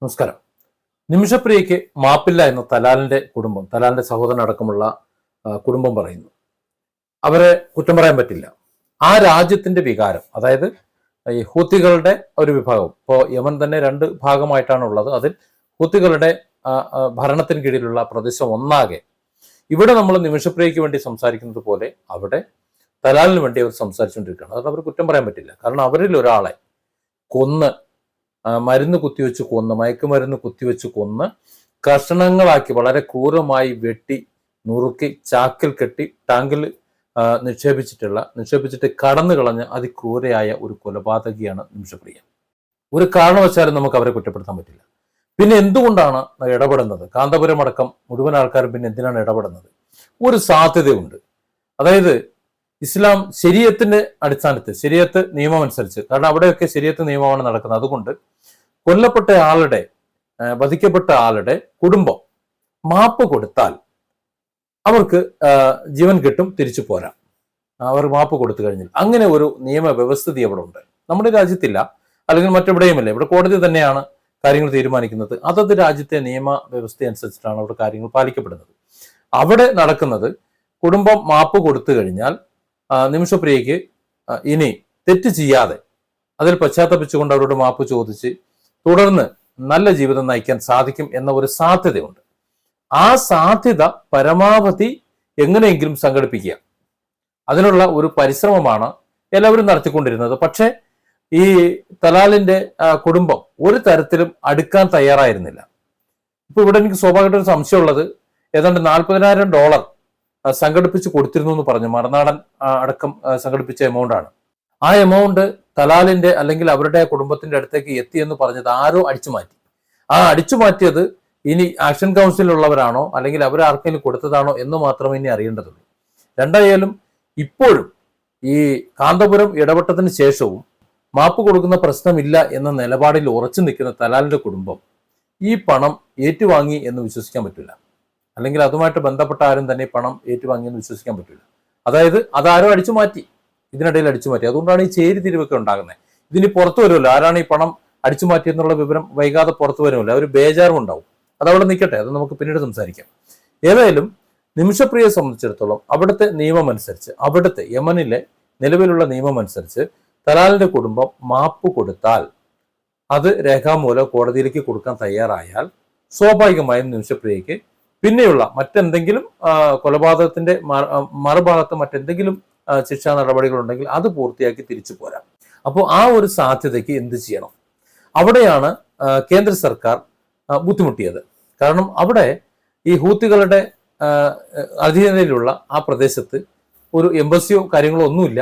നമസ്കാരം. നിമിഷപ്രിയയ്ക്ക് മാപ്പില്ല എന്ന് തലാലിന്റെ കുടുംബം, തലാലിന്റെ സഹോദരൻ അടക്കമുള്ള കുടുംബം പറയുന്നു. അവരെ കുറ്റം പറയാൻ പറ്റില്ല. ആ രാജ്യത്തിന്റെ വികാരം, അതായത് ഈ ഹൂത്തികളുടെ ഒരു വിഭാഗം, ഇപ്പോൾ യമൻ തന്നെ രണ്ട് ഭാഗമായിട്ടാണ് ഉള്ളത്. അതിൽ ഹൂത്തികളുടെ ഭരണത്തിന് കീഴിലുള്ള പ്രദേശം ഒന്നാകെ, ഇവിടെ നമ്മൾ നിമിഷപ്രിയയ്ക്ക് വേണ്ടി സംസാരിക്കുന്നത് പോലെ അവിടെ തലാലിന് വേണ്ടി അവർ സംസാരിച്ചുകൊണ്ടിരിക്കുകയാണ്. അത് അവർ കുറ്റം പറയാൻ പറ്റില്ല. കാരണം അവരിൽ ഒരാളെ കൊന്ന്, മരുന്ന് കുത്തിവെച്ച് കൊന്ന്, മയക്കുമരുന്ന് കുത്തിവെച്ച് കൊന്ന് കഷണങ്ങളാക്കി വളരെ ക്രൂരമായി വെട്ടി നുറുക്കി ചാക്കിൽ കെട്ടി ടാങ്കിൽ നിക്ഷേപിച്ചിട്ട് കടന്നു കളഞ്ഞ അതിക്രൂരയായ ഒരു കൊലപാതകിയാണ് നിമിഷപ്രിയ. ഒരു കാരണവശാലും നമുക്ക് അവരെ കുറ്റപ്പെടുത്താൻ പറ്റില്ല. പിന്നെ എന്തുകൊണ്ടാണ് ഇടപെടുന്നത്? കാന്തപുരം അടക്കം മുഴുവൻ ആൾക്കാരും പിന്നെ എന്തിനാണ് ഇടപെടുന്നത്? ഒരു സാധ്യതയുണ്ട്. അതായത് ഇസ്ലാം ശരീഅത്തിന്റെ അടിസ്ഥാനത്തിൽ, ശരീഅത്ത് നിയമം അനുസരിച്ച്, കാരണം അവിടെയൊക്കെ ശരീഅത്ത് നിയമമാണ് നടക്കുന്നത്. അതുകൊണ്ട് കൊല്ലപ്പെട്ട ആളുടെ, വധിക്കപ്പെട്ട ആളുടെ കുടുംബം മാപ്പ് കൊടുത്താൽ അവർക്ക് ജീവൻ കിട്ടും, തിരിച്ചു പോരാം. അവർ മാപ്പ് കൊടുത്തു കഴിഞ്ഞാൽ അങ്ങനെ ഒരു നിയമവ്യവസ്ഥിതി അവിടെ ഉണ്ട്. നമ്മുടെ രാജ്യത്തില്ല, അല്ലെങ്കിൽ മറ്റെവിടെയുമില്ല. ഇവിടെ കോടതി തന്നെയാണ് കാര്യങ്ങൾ തീരുമാനിക്കുന്നത്. അതത് രാജ്യത്തെ നിയമവ്യവസ്ഥ അനുസരിച്ചിട്ടാണ് അവിടെ കാര്യങ്ങൾ പാലിക്കപ്പെടുന്നത്. അവിടെ നടക്കുന്നത്, കുടുംബം മാപ്പ് കൊടുത്തു കഴിഞ്ഞാൽ നിമിഷപ്രിയയ്ക്ക് ഇനി തെറ്റ് ചെയ്യാതെ അതിൽ പശ്ചാത്തപിച്ചുകൊണ്ട് അവരോട് മാപ്പ് ചോദിച്ച് തുടർന്ന് നല്ല ജീവിതം നയിക്കാൻ സാധിക്കും എന്ന ഒരു സാധ്യതയുണ്ട്. ആ സാധ്യത പരമാവധി എങ്ങനെയെങ്കിലും സംഘടിപ്പിക്കുക, അതിനുള്ള ഒരു പരിശ്രമമാണ് എല്ലാവരും നടത്തിക്കൊണ്ടിരുന്നത്. പക്ഷേ ഈ തലാലിന്റെ കുടുംബം ഒരു തരത്തിലും അടുക്കാൻ തയ്യാറായിരുന്നില്ല. ഇപ്പൊ ഇവിടെ എനിക്ക് സ്വാഭാവികമായിട്ടൊരു സംശയമുള്ളത്, ഏതാണ്ട് $40,000 സംഘടിപ്പിച്ച് കൊടുത്തിരുന്നു എന്ന് പറഞ്ഞു. മറുനാടൻ അടക്കം സംഘടിപ്പിച്ച എമൗണ്ട് ആണ്. ആ എമൗണ്ട് തലാലിന്റെ അല്ലെങ്കിൽ അവരുടെ കുടുംബത്തിന്റെ അടുത്തേക്ക് എത്തി എന്ന് പറഞ്ഞത് ആരോ അടിച്ചു മാറ്റി. ആ അടിച്ചു മാറ്റിയത് ഇനി ആക്ഷൻ കൗൺസിലുള്ളവരാണോ അല്ലെങ്കിൽ അവർ ആർക്കെങ്കിലും കൊടുത്തതാണോ എന്ന് മാത്രമേ ഇനി അറിയേണ്ടതുള്ളൂ. രണ്ടായാലും ഇപ്പോഴും ഈ കാന്തപുരം ഇടപെട്ടതിന് ശേഷവും മാപ്പ് കൊടുക്കുന്ന പ്രശ്നമില്ല എന്ന നിലപാടിൽ ഉറച്ചു നിൽക്കുന്ന തലാലിന്റെ കുടുംബം ഈ പണം ഏറ്റുവാങ്ങി എന്ന് വിശ്വസിക്കാൻ പറ്റില്ല. അല്ലെങ്കിൽ അതുമായിട്ട് ബന്ധപ്പെട്ട ആരും തന്നെ പണം ഏറ്റുവാങ്ങി എന്ന് വിശ്വസിക്കാൻ പറ്റില്ല. അതായത് അതാരോ അടിച്ചു മാറ്റി, ഇതിനിടയിൽ അടിച്ചു മാറ്റി. അതുകൊണ്ടാണ് ഈ ചേരിതിരിവൊക്കെ ഉണ്ടാകുന്നത്. ഇതിന് പുറത്തു വരുമല്ലോ, ആരാണ് ഈ പണം അടിച്ചു മാറ്റിയെന്നുള്ള വിവരം വൈകാതെ പുറത്തു വരുമല്ലോ. ഒരു ബേജാറും ഉണ്ടാവും. അതവിടെ നിൽക്കട്ടെ, അത് നമുക്ക് പിന്നീട് സംസാരിക്കാം. ഏതായാലും നിമിഷപ്രിയയെ സംബന്ധിച്ചിടത്തോളം അവിടുത്തെ നിയമം അനുസരിച്ച്, അവിടുത്തെ യമനിലെ നിലവിലുള്ള നിയമം അനുസരിച്ച് തലാലിന്റെ കുടുംബം മാപ്പ് കൊടുത്താൽ, അത് രേഖാമൂലം കോടതിയിലേക്ക് കൊടുക്കാൻ തയ്യാറായാൽ, സ്വാഭാവികമായും നിമിഷപ്രിയയ്ക്ക് പിന്നെയുള്ള മറ്റെന്തെങ്കിലും കൊലപാതകത്തിന്റെ മറുഭാഗത്ത് മറ്റെന്തെങ്കിലും ശിക്ഷാ നടപടികളുണ്ടെങ്കിൽ അത് പൂർത്തിയാക്കി തിരിച്ചു പോരാം. അപ്പോൾ ആ ഒരു സാധ്യതയ്ക്ക് എന്ത് ചെയ്യണം? അവിടെയാണ് കേന്ദ്ര സർക്കാർ ബുദ്ധിമുട്ടിയത്. കാരണം അവിടെ ഈ ഹൂത്തികളുടെ അധീനതയിലുള്ള ആ പ്രദേശത്ത് ഒരു എംബസിയോ കാര്യങ്ങളോ ഒന്നുമില്ല.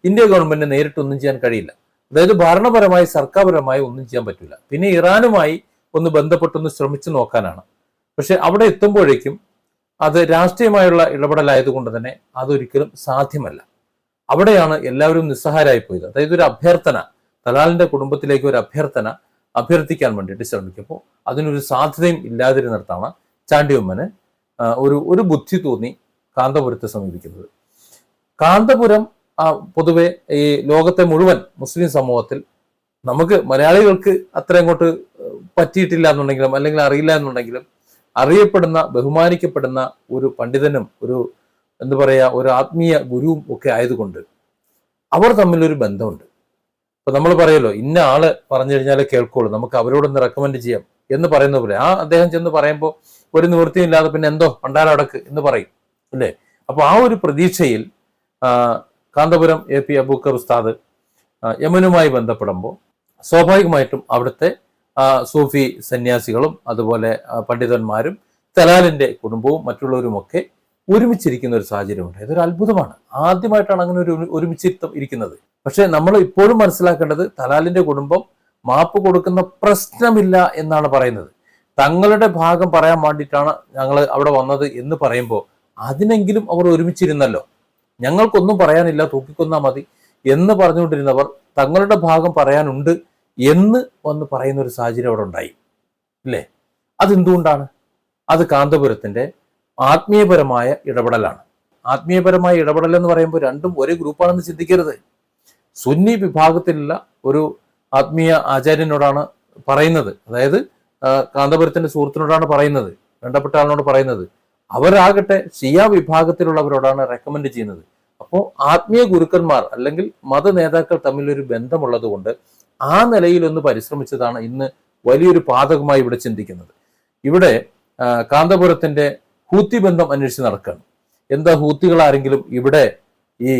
ഇന്ത്യ ഗവൺമെന്റിന് നേരിട്ടൊന്നും ചെയ്യാൻ കഴിയില്ല. അതായത് ഭരണപരമായി, സർക്കാർപരമായി ഒന്നും ചെയ്യാൻ പറ്റില്ല. പിന്നെ ഇറാനുമായി ഒന്ന് ബന്ധപ്പെട്ടൊന്ന് ശ്രമിച്ചു നോക്കാനാണ്. പക്ഷെ അവിടെ എത്തുമ്പോഴേക്കും അത് രാഷ്ട്രീയമായുള്ള ഇടപെടലായതുകൊണ്ട് തന്നെ അതൊരിക്കലും സാധ്യമല്ല. അവിടെയാണ് എല്ലാവരും നിസ്സഹായരായി പോയത്. അതായത് ഒരു അഭ്യർത്ഥന, തലാലിന്റെ കുടുംബത്തിലേക്ക് ഒരു അഭ്യർത്ഥിക്കാൻ വേണ്ടിയിട്ട് ശ്രമിക്കുമ്പോൾ അതിനൊരു സാധ്യതയും ഇല്ലാതിരുന്നിടത്താണ് ചാണ്ടിയമ്മന് ഒരു ബുദ്ധി തോന്നി കാന്തപുരത്തെ സമീപിക്കുന്നത്. കാന്തപുരം പൊതുവെ ഈ ലോകത്തെ മുഴുവൻ മുസ്ലിം സമൂഹത്തിൽ, നമുക്ക് മലയാളികൾക്ക് അത്ര അങ്ങോട്ട് പറ്റിയിട്ടില്ല എന്നുണ്ടെങ്കിലും അല്ലെങ്കിൽ അറിയില്ല എന്നുണ്ടെങ്കിലും, അറിയപ്പെടുന്ന, ബഹുമാനിക്കപ്പെടുന്ന ഒരു പണ്ഡിതനും ഒരു ഒരു ആത്മീയ ഗുരുവും ഒക്കെ ആയതുകൊണ്ട് അവർ തമ്മിലൊരു ബന്ധമുണ്ട്. ഇപ്പൊ നമ്മൾ പറയുമല്ലോ, ഇന്ന ആള് പറഞ്ഞു കഴിഞ്ഞാലേ കേൾക്കുള്ളൂ, നമുക്ക് അവരോടൊന്ന് റെക്കമെൻഡ് ചെയ്യാം എന്ന് പറയുന്ന പോലെ, അദ്ദേഹം ചെന്ന് പറയുമ്പോൾ ഒരു നിവൃത്തിയില്ലാതെ പിന്നെ എന്തോ പണ്ടാരടക്ക് എന്ന് പറയും അല്ലേ? അപ്പൊ ആ ഒരു പ്രതീക്ഷയിൽ കാന്തപുരം AP അബൂക്കർ ഉസ്താദ് യമനുമായി ബന്ധപ്പെടുമ്പോൾ സ്വാഭാവികമായിട്ടും അവിടുത്തെ സൂഫി സന്യാസികളും അതുപോലെ പണ്ഡിതന്മാരും തലാലിന്റെ കുടുംബവും മറ്റുള്ളവരുമൊക്കെ ഒരുമിച്ചിരിക്കുന്ന ഒരു സാഹചര്യമുണ്ട്. ഇതൊരു അത്ഭുതമാണ്. ആദ്യമായിട്ടാണ് അങ്ങനെ ഒരു ഇരിക്കുന്നത്. പക്ഷെ നമ്മൾ ഇപ്പോഴും മനസ്സിലാക്കേണ്ടത്, തലാലിന്റെ കുടുംബം മാപ്പ് കൊടുക്കുന്ന പ്രശ്നമില്ല എന്നാണ് പറയുന്നത്. തങ്ങളുടെ ഭാഗം പറയാൻ വേണ്ടിയിട്ടാണ് ഞങ്ങൾ അവിടെ വന്നത് എന്ന് പറയുമ്പോൾ അതിനെങ്കിലും അവർ ഒരുമിച്ചിരുന്നല്ലോ. ഞങ്ങൾക്കൊന്നും പറയാനില്ല, തൂക്കിക്കൊന്നാ മതി എന്ന് പറഞ്ഞുകൊണ്ടിരുന്നവർ തങ്ങളുടെ ഭാഗം പറയാനുണ്ട് എന്ന് വന്ന് പറയുന്ന ഒരു സാഹചര്യം അവിടെ ഉണ്ടായി അല്ലേ? അതെന്തുകൊണ്ടാണ്? അത് കാന്തപുരത്തിന്റെ ആത്മീയപരമായ ഇടപെടലാണ്. ആത്മീയപരമായ ഇടപെടൽ എന്ന് പറയുമ്പോൾ രണ്ടും ഒരേ ഗ്രൂപ്പാണെന്ന് ചിന്തിക്കരുത്. സുന്നി വിഭാഗത്തിലുള്ള ഒരു ആത്മീയ ആചാര്യനോടാണ് പറയുന്നത്. അതായത് കാന്തപുരത്തിന്റെ സുഹൃത്തിനോടാണ് പറയുന്നത്, വേണ്ടപ്പെട്ട ആളിനോട് പറയുന്നത്. അവരാകട്ടെ ഷിയ വിഭാഗത്തിലുള്ളവരോടാണ് റെക്കമെൻഡ് ചെയ്യുന്നത്. അപ്പോൾ ആത്മീയ ഗുരുക്കന്മാർ അല്ലെങ്കിൽ മത നേതാക്കൾ തമ്മിലൊരു ബന്ധമുള്ളത് കൊണ്ട് ആ നിലയിൽ ഒന്ന് പരിശ്രമിച്ചതാണ് ഇന്ന് വലിയൊരു പാതകമായി ഇവിടെ ചിന്തിക്കുന്നത്. ഇവിടെ കാന്തപുരത്തിന്റെ ഹൂത്തി ബന്ധം അന്വേഷിച്ച് നടക്കുകയാണ്. എന്താ ഹൂത്തികൾ ആരെങ്കിലും ഇവിടെ ഈ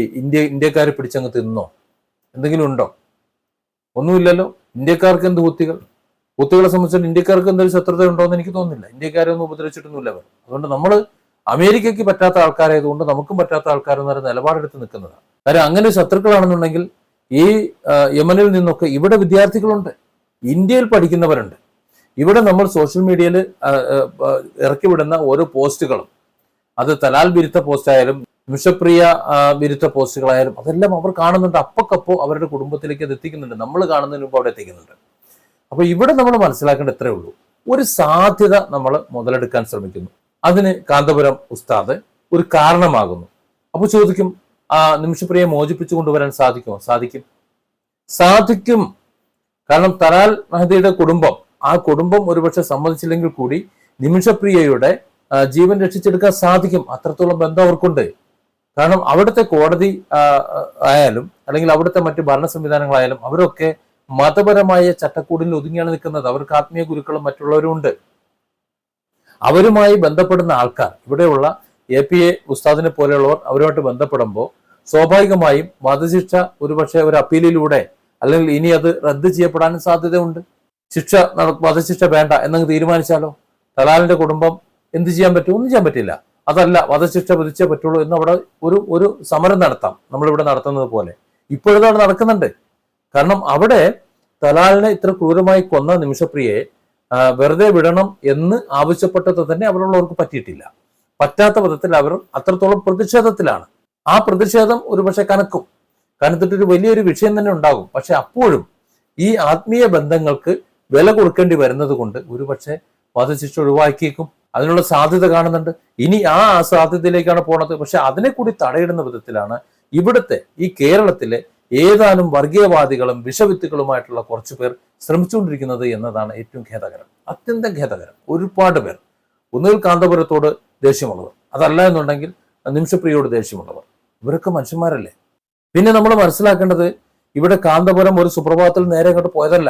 ഇന്ത്യക്കാരെ പിടിച്ചങ്ങ് തിന്നോ? എന്തെങ്കിലും ഉണ്ടോ? ഒന്നുമില്ലല്ലോ. ഇന്ത്യക്കാർക്ക് എന്ത് ഹൂത്തികളെ സംബന്ധിച്ചിട്ട് ഇന്ത്യക്കാർക്ക് എന്തൊരു ശത്രുത ഉണ്ടോ എന്ന് എനിക്ക് തോന്നുന്നില്ല. ഇന്ത്യക്കാരെ ഒന്നും ഉപദ്രവിച്ചിട്ടൊന്നുമില്ല അവർ. അതുകൊണ്ട് നമ്മൾ അമേരിക്കയ്ക്ക് പറ്റാത്ത ആൾക്കാരായതുകൊണ്ട് നമുക്കും പറ്റാത്ത ആൾക്കാരെന്ന് പറയുന്ന നിലപാടെടുത്ത് നിൽക്കുന്നതാണ്. കാര്യം അങ്ങനെ ശത്രുക്കളാണെന്നുണ്ടെങ്കിൽ ഈ യമനിൽ നിന്നൊക്കെ ഇവിടെ വിദ്യാർത്ഥികളുണ്ട്, ഇന്ത്യയിൽ പഠിക്കുന്നവരുണ്ട്. ഇവിടെ നമ്മൾ സോഷ്യൽ മീഡിയയിൽ ഇറക്കി വിടുന്ന ഓരോ പോസ്റ്റുകളും, അത് തലാൽ വിരുദ്ധ പോസ്റ്റ് ആയാലും നിമിഷപ്രിയ വിരുദ്ധ പോസ്റ്റുകളായാലും അതെല്ലാം അവർ കാണുന്നുണ്ട്. അപ്പക്കപ്പോ അവരുടെ കുടുംബത്തിലേക്ക് അത് എത്തിക്കുന്നുണ്ട്. നമ്മൾ കാണുന്നതിന് മുമ്പ് അവിടെ എത്തിക്കുന്നുണ്ട്. അപ്പൊ ഇവിടെ നമ്മൾ മനസ്സിലാക്കേണ്ട എത്രയേ ഉള്ളൂ, ഒരു സാധ്യത നമ്മൾ മുതലെടുക്കാൻ ശ്രമിക്കുന്നു. അതിന് കാന്തപുരം ഉസ്താദ് ഒരു കാരണമാകുന്നു. അപ്പൊ ചോദിക്കും, നിമിഷപ്രിയയെ മോചിപ്പിച്ചു കൊണ്ടുവരാൻ സാധിക്കുമോ? സാധിക്കും. കാരണം തലാൽ മഹദിയുടെ കുടുംബം, ആ കുടുംബം ഒരുപക്ഷെ സമ്മതിച്ചില്ലെങ്കിൽ കൂടി നിമിഷപ്രിയയുടെ ജീവൻ രക്ഷിച്ചെടുക്കാൻ സാധിക്കും. അത്രത്തോളം ബന്ധം അവർക്കുണ്ട്. കാരണം അവിടുത്തെ കോടതി ആയാലും അല്ലെങ്കിൽ അവിടുത്തെ മറ്റ് ഭരണ സംവിധാനങ്ങളായാലും അവരൊക്കെ മതപരമായ ചട്ടക്കൂടിൽ ഒതുങ്ങിയാണ് നിൽക്കുന്നത്. അവർക്ക് ആത്മീയ ഗുരുക്കളും മറ്റുള്ളവരും ഉണ്ട്. അവരുമായി ബന്ധപ്പെടുന്ന ആൾക്കാർ, ഇവിടെയുള്ള APA ഉസ്താദിനെ പോലെയുള്ളവർ അവരുമായിട്ട് ബന്ധപ്പെടുമ്പോൾ സ്വാഭാവികമായും വധശിക്ഷ ഒരുപക്ഷെ ഒരു അപ്പീലിലൂടെ അല്ലെങ്കിൽ ഇനി അത് റദ്ദ് ചെയ്യപ്പെടാനും സാധ്യതയുണ്ട്. വധശിക്ഷ വേണ്ട എന്നങ്ങ് തീരുമാനിച്ചാലോ തലാലിന്റെ കുടുംബം എന്ത് ചെയ്യാൻ പറ്റും? ഒന്നും ചെയ്യാൻ പറ്റില്ല. അതല്ല, വധശിക്ഷ വിധിച്ചേ പറ്റുള്ളൂ എന്ന് അവിടെ ഒരു സമരം നടത്താം, നമ്മളിവിടെ നടത്തുന്നത് പോലെ. ഇപ്പോഴത് അവിടെ നടക്കുന്നുണ്ട്. കാരണം അവിടെ തലാലിനെ ഇത്ര ക്രൂരമായി കൊന്ന നിമിഷപ്രിയയെ വെറുതെ വിടണം എന്ന് ആവശ്യപ്പെട്ടത് തന്നെ അവിടെയുള്ളവർക്ക് പറ്റിയിട്ടില്ല. പറ്റാത്ത വിധത്തിൽ അവർ അത്രത്തോളം പ്രതിഷേധത്തിലാണ്. ആ പ്രതിഷേധം ഒരുപക്ഷെ കനത്തിട്ടൊരു വലിയൊരു വിഷയം തന്നെ ഉണ്ടാകും. പക്ഷെ അപ്പോഴും ഈ ആത്മീയ ബന്ധങ്ങൾക്ക് വില കൊടുക്കേണ്ടി വരുന്നത് കൊണ്ട് ഒരുപക്ഷെ വധശിക്ഷ ഒഴിവാക്കിയേക്കും. അതിനുള്ള സാധ്യത കാണുന്നുണ്ട്. ഇനി ആ സാധ്യതയിലേക്കാണ് പോണത്. പക്ഷെ അതിനെ കൂടി തടയിടുന്ന വിധത്തിലാണ് ഇവിടുത്തെ ഈ കേരളത്തിലെ ഏതാനും വർഗീയവാദികളും വിഷവിത്തുകളുമായിട്ടുള്ള കുറച്ചു പേർ ശ്രമിച്ചുകൊണ്ടിരിക്കുന്നത് എന്നതാണ് ഏറ്റവും ഖേദകരം, അത്യന്തം ഖേദകരം. ഒരുപാട് പേർ, ഒന്നുകിൽ കാന്തപുരത്തോട് ദേഷ്യമുള്ളവർ, അതല്ല എന്നുണ്ടെങ്കിൽ നിമിഷപ്രിയയോട് ദേഷ്യമുള്ളവർ. ഇവരൊക്കെ മനുഷ്യന്മാരല്ലേ? പിന്നെ നമ്മൾ മനസ്സിലാക്കേണ്ടത്, ഇവിടെ കാന്തപുരം ഒരു സുപ്രഭാതത്തിൽ നേരെ അങ്ങോട്ട് പോയതല്ല.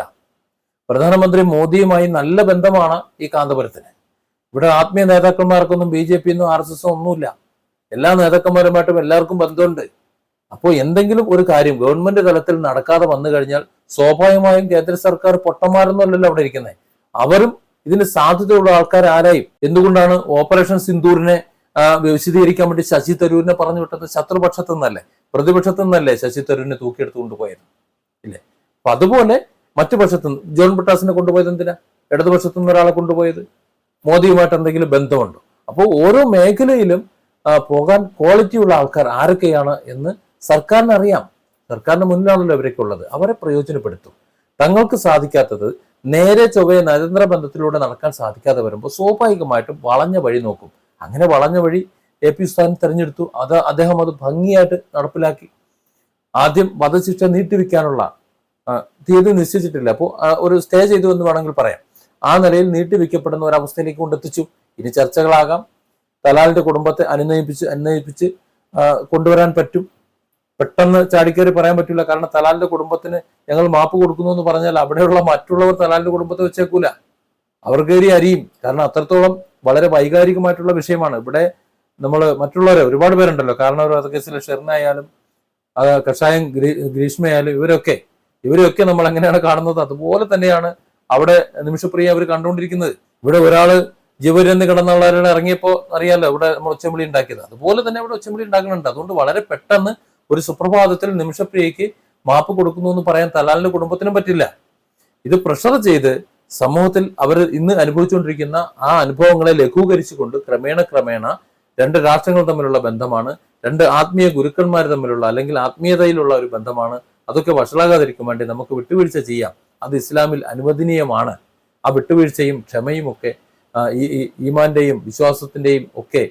പ്രധാനമന്ത്രി മോദിയുമായി നല്ല ബന്ധമാണ് ഈ കാന്തപുരത്തിന്. ഇവിടെ ആത്മീയ നേതാക്കന്മാർക്കൊന്നും BJP ഒന്നും RSS ഒന്നുമില്ല. എല്ലാ നേതാക്കന്മാരുമായിട്ടും എല്ലാവർക്കും ബന്ധമുണ്ട്. അപ്പോൾ എന്തെങ്കിലും ഒരു കാര്യം ഗവൺമെന്റ് തലത്തിൽ നടക്കാതെ വന്നു കഴിഞ്ഞാൽ സ്വാഭാവികമായും കേന്ദ്ര സർക്കാർ പൊട്ടന്മാരൊന്നുമല്ലല്ലോ അവിടെ ഇരിക്കുന്നത്. അവരും ഇതിന് സാധ്യതയുള്ള ആൾക്കാർ ആരായും. എന്തുകൊണ്ടാണ് ഓപ്പറേഷൻ സിന്ദൂരിനെ വിശദീകരിക്കാൻ വേണ്ടി ശശി തരൂരിനെ പറഞ്ഞു വിട്ടത്? ശത്രുപക്ഷത്തു നിന്നല്ലേ, പ്രതിപക്ഷത്തു നിന്നല്ലേ ശശി തരൂരിനെ തൂക്കിയെടുത്ത് കൊണ്ടുപോയത്? ഇല്ലേ? അപ്പൊ അതുപോലെ മറ്റു പക്ഷത്തു നിന്ന് ജോൺ ബ്രിട്ടാസിനെ കൊണ്ടുപോയത് എന്തിനാ? ഇടതുപക്ഷത്തു നിന്ന് ഒരാളെ കൊണ്ടുപോയത് മോദിയുമായിട്ട് എന്തെങ്കിലും ബന്ധമുണ്ടോ? അപ്പോൾ ഓരോ മേഖലയിലും പോകാൻ ക്വാളിറ്റിയുള്ള ആൾക്കാർ ആരൊക്കെയാണ് എന്ന് സർക്കാരിന് അറിയാം. സർക്കാരിന് മുന്നിലാണല്ലോ അവരൊക്കെ ഉള്ളത്. അവരെ പ്രയോജനപ്പെടുത്തും. തങ്ങൾക്ക് സാധിക്കാത്തത് നേരെ ചൊവ്വയെ നയതന്ത്ര ബന്ധത്തിലൂടെ നടക്കാൻ സാധിക്കാതെ വരുമ്പോൾ സ്വാഭാവികമായിട്ടും വളഞ്ഞ വഴി നോക്കും. അങ്ങനെ വളഞ്ഞ വഴി AP ഉസ്താദിനെ തെരഞ്ഞെടുത്തു. അദ്ദേഹം അത് ഭംഗിയായിട്ട് നടപ്പിലാക്കി. ആദ്യം വധശിക്ഷ നീട്ടിവെക്കാനുള്ള തീയതി നിശ്ചയിച്ചിട്ടില്ല. അപ്പോൾ ഒരു സ്റ്റേ ചെയ്തു എന്ന് വേണമെങ്കിൽ പറയാം. ആ നിലയിൽ നീട്ടിവെക്കപ്പെടുന്ന ഒരവസ്ഥയിലേക്ക് കൊണ്ടെത്തിച്ചു. ഇനി ചർച്ചകളാകാം. തലാലിന്റെ കുടുംബത്തെ അനുനയിപ്പിച്ച് കൊണ്ടുവരാൻ പറ്റും. പെട്ടെന്ന് ചാടിക്കേറി പറയാൻ പറ്റില്ല. കാരണം തലാലിന്റെ കുടുംബത്തിന് ഞങ്ങൾ മാപ്പ് കൊടുക്കുന്നു എന്ന് പറഞ്ഞാൽ അവിടെയുള്ള മറ്റുള്ളവർ തലാലിന്റെ കുടുംബത്തെ വെച്ചേക്കൂല, അവർ കയറി അരിയും. കാരണം അത്രത്തോളം വളരെ വൈകാരികമായിട്ടുള്ള വിഷയമാണ്. ഇവിടെ നമ്മൾ മറ്റുള്ളവരെ ഒരുപാട് പേരുണ്ടല്ലോ, കാരണം ഒരു വധക്കേസിലെ ഷെറിനായാലും കഷായം ഗ്രീഷ്മയായാലും ഇവരെയൊക്കെ നമ്മൾ എങ്ങനെയാണ് കാണുന്നത്, അതുപോലെ തന്നെയാണ് അവിടെ നിമിഷപ്രിയ അവർ കണ്ടുകൊണ്ടിരിക്കുന്നത്. ഇവിടെ ഒരാള് ജീവരെന്ന് കിടന്നുള്ളവരുടെ ഇറങ്ങിയപ്പോൾ അറിയാലോ ഇവിടെ നമ്മൾ ഒച്ചവിളി ഉണ്ടാക്കിയത്. അതുപോലെ തന്നെ ഇവിടെ ഒച്ചവിളി ഉണ്ടാക്കുന്നുണ്ട്. അതുകൊണ്ട് വളരെ പെട്ടെന്ന് ഒരു സുപ്രഭാതത്തിൽ നിമിഷപ്രിയയ്ക്ക് മാപ്പ് കൊടുക്കുന്നു എന്ന് പറയാൻ തലാലിന്റെ കുടുംബത്തിനും പറ്റില്ല. ഇത് പ്രഷർ ചെയ്ത് സമൂഹത്തിൽ അവർ ഇന്ന് അനുഭവിച്ചുകൊണ്ടിരിക്കുന്ന ആ അനുഭവങ്ങളെ ലഘൂകരിച്ചുകൊണ്ട് ക്രമേണ രണ്ട് രാഷ്ട്രങ്ങൾ തമ്മിലുള്ള ബന്ധമാണ്, രണ്ട് ആത്മീയ ഗുരുക്കന്മാർ തമ്മിലുള്ള അല്ലെങ്കിൽ ആത്മീയതയിലുള്ള ഒരു ബന്ധമാണ്. അതൊക്കെ വഷളാകാതിരിക്കാൻ വേണ്ടി നമുക്ക് വിട്ടുവീഴ്ച ചെയ്യാം. അത് ഇസ്ലാമിൽ അനുവദനീയമാണ്. ആ വിട്ടുവീഴ്ചയും ക്ഷമയും ഒക്കെ ഈ ഈമാന്റെയും വിശ്വാസത്തിന്റെയും ഒക്കെ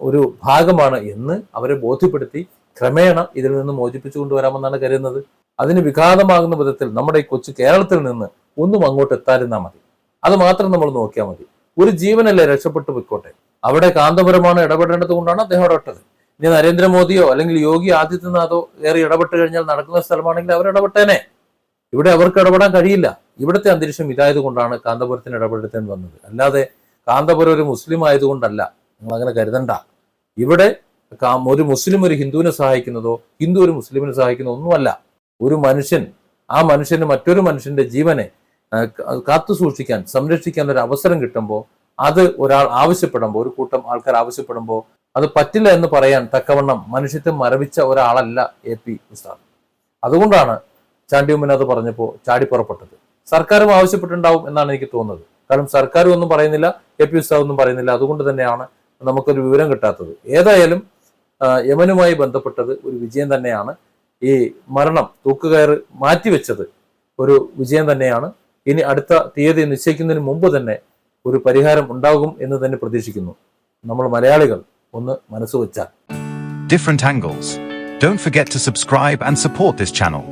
ഒരു ഭാഗമാണ് എന്ന് അവരെ ബോധ്യപ്പെടുത്തി ക്രമേണ ഇതിൽ നിന്ന് മോചിപ്പിച്ചു കൊണ്ടുവരാമെന്നാണ് കരുതുന്നത്. അതിന് വിഘാതമാകുന്ന വിധത്തിൽ നമ്മുടെ ഈ കൊച്ചു കേരളത്തിൽ നിന്ന് ഒന്നും അങ്ങോട്ട് എത്താതിരുന്നാൽ മതി. അത് മാത്രം നമ്മൾ നോക്കിയാൽ മതി. ഒരു ജീവനല്ലേ രക്ഷപ്പെട്ടു പോയിക്കോട്ടെ. അവിടെ കാന്തപുരമാണ് ഇടപെടേണ്ടത് കൊണ്ടാണ് അദ്ദേഹം ഇടപെട്ടത്. ഇനി നരേന്ദ്രമോദിയോ അല്ലെങ്കിൽ യോഗി ആദിത്യനാഥോ ഏറെ ഇടപെട്ട് കഴിഞ്ഞാൽ നടക്കുന്ന സ്ഥലമാണെങ്കിൽ അവർ ഇടപെട്ടേനെ. ഇവിടെ അവർക്ക് ഇടപെടാൻ കഴിയില്ല. ഇവിടുത്തെ അന്തരീക്ഷം ഇതായത് കൊണ്ടാണ് കാന്തപുരത്തിന് ഇടപെടുത്തേണ്ടി വന്നത്. അല്ലാതെ കാന്തപുരം ഒരു മുസ്ലിം ആയതുകൊണ്ടല്ല, നിങ്ങൾ അങ്ങനെ കരുതണ്ട. ഇവിടെ ഒരു മുസ്ലിം ഒരു ഹിന്ദുവിനെ സഹായിക്കുന്നതോ ഹിന്ദു ഒരു മുസ്ലിമിനെ സഹായിക്കുന്നതോ ഒന്നുമല്ല. ഒരു മനുഷ്യൻ, ആ മനുഷ്യന് മറ്റൊരു മനുഷ്യന്റെ ജീവനെ കാത്തു സൂക്ഷിക്കാൻ, സംരക്ഷിക്കാൻ ഒരു അവസരം കിട്ടുമ്പോൾ, അത് ഒരാൾ ആവശ്യപ്പെടുമ്പോൾ, ഒരു കൂട്ടം ആൾക്കാർ ആവശ്യപ്പെടുമ്പോൾ അത് പറ്റില്ല എന്ന് പറയാൻ തക്കവണ്ണം മനുഷ്യത്വം മരവിച്ച ഒരാളല്ല AP ഉസ്താദ്. അതുകൊണ്ടാണ് ചാണ്ടി ഉമ്മൻ അത് പറഞ്ഞപ്പോൾ ചാടിപ്പുറപ്പെട്ടത്. സർക്കാരും ആവശ്യപ്പെട്ടിട്ടുണ്ടാവും എന്നാണ് എനിക്ക് തോന്നുന്നത്. കാരണം സർക്കാരും ഒന്നും പറയുന്നില്ല, AP ഉസ്താദ് ഒന്നും പറയുന്നില്ല. അതുകൊണ്ട് തന്നെയാണ് നമുക്കൊരു വിവരം കിട്ടാത്തത്. ഏതായാലും യമനുമായി ബന്ധപ്പെട്ടത് ഒരു വിജയം തന്നെയാണ്. ഈ മരണം, തൂക്കുകയർ മാറ്റിവെച്ചത് ഒരു വിജയം തന്നെയാണ്. ഇനി അടുത്ത തീയതി നിശ്ചയിക്കുന്നതിന് മുമ്പ് തന്നെ ഒരു പരിഹാരം ഉണ്ടാകും എന്ന് തന്നെ പ്രതീക്ഷിക്കുന്നു. നമ്മൾ മലയാളികൾ ഒന്ന് മനസ്സുവെച്ചാൽ. Different angles. Don't forget to subscribe and support this channel.